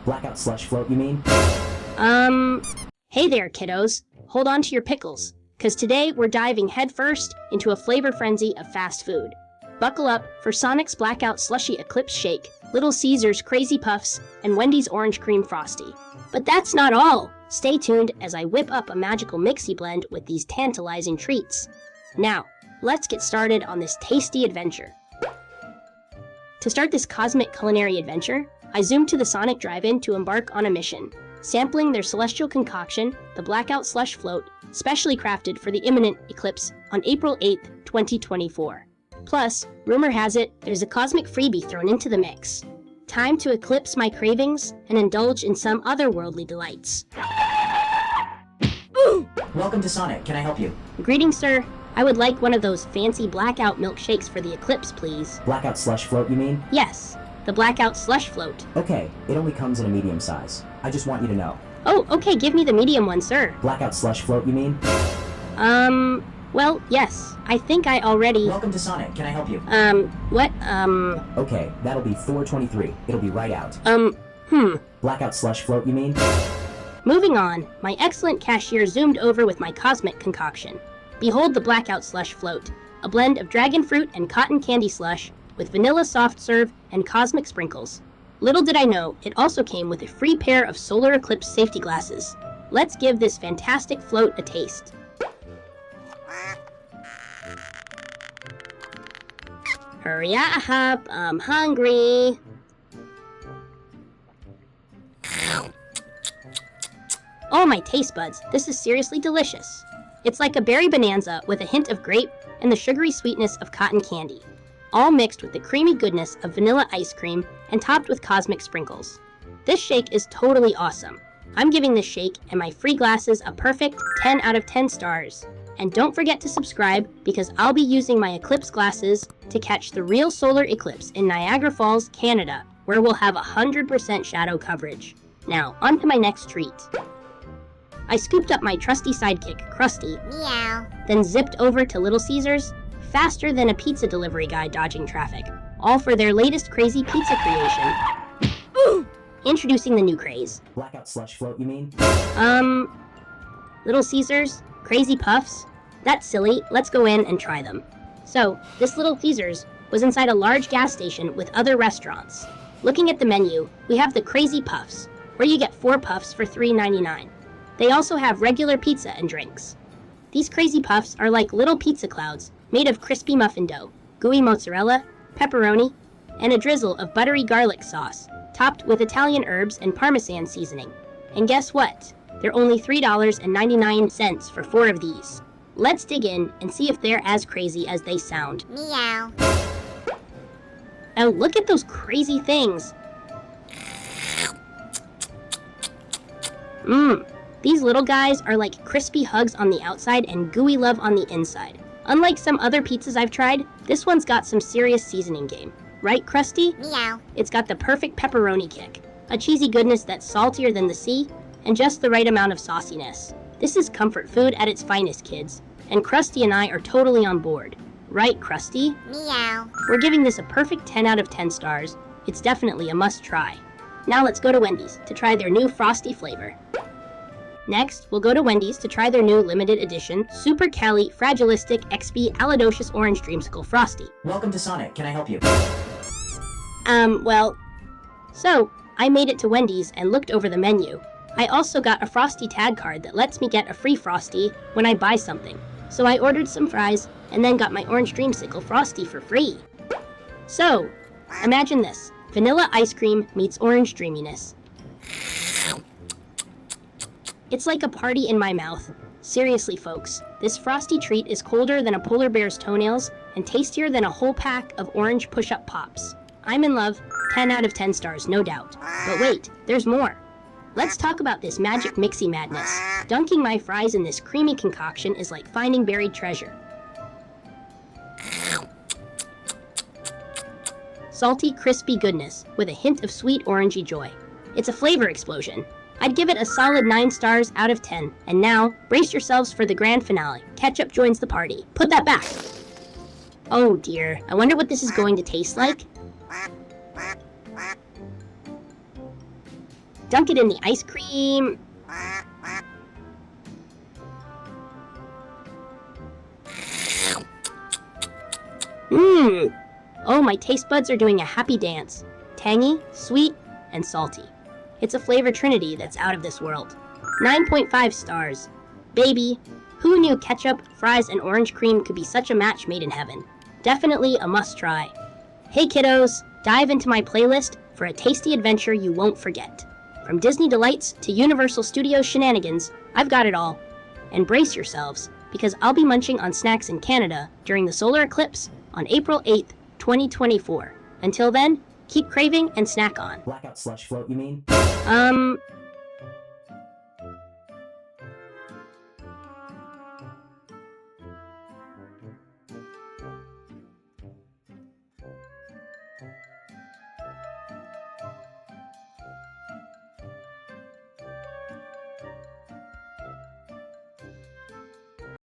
Blackout Slush Float, you mean? Hey there, kiddos. Hold on to your pickles, because today we're diving headfirst into a flavor frenzy of fast food. Buckle up for Sonic's Blackout Slushy Eclipse Shake, Little Caesar's Crazy Puffs, and Wendy's Orange Cream Frosty. But that's not all! Stay tuned as I whip up a magical mixie blend with these tantalizing treats. Now, let's get started on this tasty adventure. To start this cosmic culinary adventure, I zoomed to the Sonic Drive-In to embark on a mission, sampling their celestial concoction, the Blackout Slush Float, specially crafted for the imminent eclipse on April 8th, 2024. Plus, rumor has it, there's a cosmic freebie thrown into the mix. Time to eclipse my cravings and indulge in some otherworldly delights. Ooh! Welcome to Sonic, can I help you? Greetings, sir. I would like one of those fancy blackout milkshakes for the eclipse, please. Blackout Slush Float, you mean? Yes, the Blackout Slush Float. Okay, it only comes in a medium size. I just want you to know. Oh, okay, give me the medium one, sir. Blackout Slush Float, you mean? Well, yes. I think I already... Welcome to Sonic, can I help you? What? Okay, that'll be $4.23. It'll be right out. Blackout Slush Float, you mean? Moving on, my excellent cashier zoomed over with my cosmic concoction. Behold the Blackout Slush Float, a blend of dragon fruit and cotton candy slush with vanilla soft serve and cosmic sprinkles. Little did I know, it also came with a free pair of solar eclipse safety glasses. Let's give this fantastic float a taste. Hurry up, I'm hungry. Oh, my taste buds, this is seriously delicious. It's like a berry bonanza with a hint of grape and the sugary sweetness of cotton candy, all mixed with the creamy goodness of vanilla ice cream and topped with cosmic sprinkles. This shake is totally awesome. I'm giving this shake and my free glasses a perfect 10 out of 10 stars. And don't forget to subscribe because I'll be using my eclipse glasses to catch the real solar eclipse in Niagara Falls, Canada, where we'll have 100% shadow coverage. Now, on to my next treat. I scooped up my trusty sidekick, Krusty, Meow. then zipped over to Little Caesar's, faster than a pizza delivery guy dodging traffic, all for their latest crazy pizza creation. Ooh! Introducing the new craze. Blackout Slush Float, you mean? Little Caesar's, Crazy Puffs? That's silly, let's go in and try them. So, this Little Caesar's was inside a large gas station with other restaurants. Looking at the menu, we have the Crazy Puffs, where you get 4 puffs for $3.99. They also have regular pizza and drinks. These Crazy Puffs are like little pizza clouds made of crispy muffin dough, gooey mozzarella, pepperoni, and a drizzle of buttery garlic sauce, topped with Italian herbs and Parmesan seasoning. And guess what? They're only $3.99 for 4 of these. Let's dig in and see if they're as crazy as they sound. Meow. Oh, look at those crazy things. These little guys are like crispy hugs on the outside and gooey love on the inside. Unlike some other pizzas I've tried, this one's got some serious seasoning game. Right, Krusty? Meow. It's got the perfect pepperoni kick, a cheesy goodness that's saltier than the sea, and just the right amount of sauciness. This is comfort food at its finest, kids, and Krusty and I are totally on board. Right, Krusty? Meow. We're giving this a perfect 10 out of 10 stars. It's definitely a must-try. Now let's go to Wendy's to try their new Frosty flavor. Next, we'll go to Wendy's to try their new limited edition Super Cali Fragilistic XP Alidocious Orange Dreamsicle Frosty. Welcome to Sonic, can I help you? So, I made it to Wendy's and looked over the menu. I also got a Frosty tag card that lets me get a free Frosty when I buy something. So I ordered some fries and then got my Orange Dreamsicle Frosty for free. So, imagine this. Vanilla ice cream meets orange dreaminess. It's like a party in my mouth. Seriously, folks, this Frosty treat is colder than a polar bear's toenails and tastier than a whole pack of orange push-up pops. I'm in love, 10 out of 10 stars, no doubt. But wait, there's more. Let's talk about this magic mixie madness. Dunking my fries in this creamy concoction is like finding buried treasure. Salty, crispy goodness with a hint of sweet orangey joy. It's a flavor explosion. I'd give it a solid 9 stars out of 10. And now, brace yourselves for the grand finale. Ketchup joins the party. Put that back. Oh dear, I wonder what this is going to taste like. Dunk it in the ice cream. Mmm. Oh, my taste buds are doing a happy dance. Tangy, sweet, and salty. It's a flavor trinity that's out of this world. 9.5 stars. Baby, who knew ketchup, fries, and orange cream could be such a match made in heaven? Definitely a must try. Hey kiddos, dive into my playlist for a tasty adventure you won't forget. From Disney delights to Universal Studios shenanigans, I've got it all. And brace yourselves, because I'll be munching on snacks in Canada during the solar eclipse on April 8th, 2024. Until then, keep craving and snack on. Blackout Slush Float, you mean?